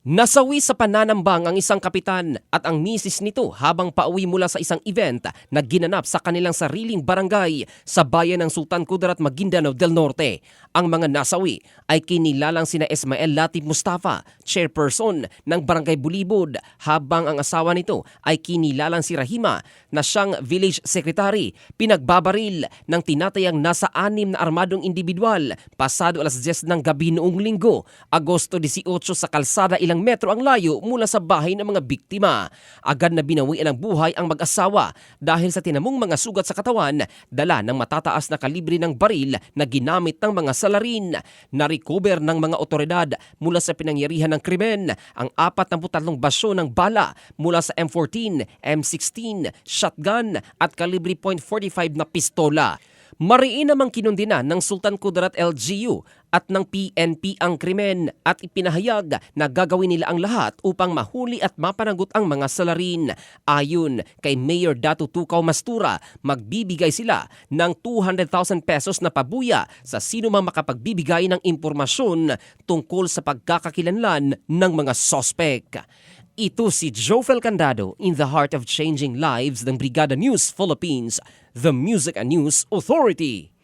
Nasawi sa pananambang ang isang kapitan at ang misis nito habang pauwi mula sa isang event na ginanap sa kanilang sariling barangay sa bayan ng Sultan Kudarat, Maguindanao del Norte. Ang mga nasawi ay kinilalang sina Ismael Latif Mustafa, chairperson ng Barangay Bulibod, habang ang asawa nito ay kinilalang si Rahima na siyang village secretary. Pinagbabaril ng tinatayang nasa 6 na armadong individual pasado alas 10 ng gabi noong Linggo, Agosto 18 sa kalsada ilang metro ang layo mula sa bahay ng mga biktima. Agad na binawian ng buhay ang mag-asawa dahil sa tinamong mga sugat sa katawan, dala ng matataas na kalibre ng baril na ginamit ng mga salarin. Na-recover ng mga otoridad mula sa pinangyarihan ng krimen ang 43 basyo ng bala mula sa M14, M16, shotgun at kalibre .45 na pistola. Mariin namang kinundina ng Sultan Kudarat LGU at ng PNP ang krimen at ipinahayag na gagawin nila ang lahat upang mahuli at mapanagot ang mga salarin. Ayon kay Mayor Datu Tukaw Mastura, magbibigay sila ng 200,000 pesos na pabuya sa sino mang makapagbibigay ng impormasyon tungkol sa pagkakakilanlan ng mga sospek. Ito si Jofel Candado in the heart of changing lives ng Brigada News Philippines, the Music and News Authority.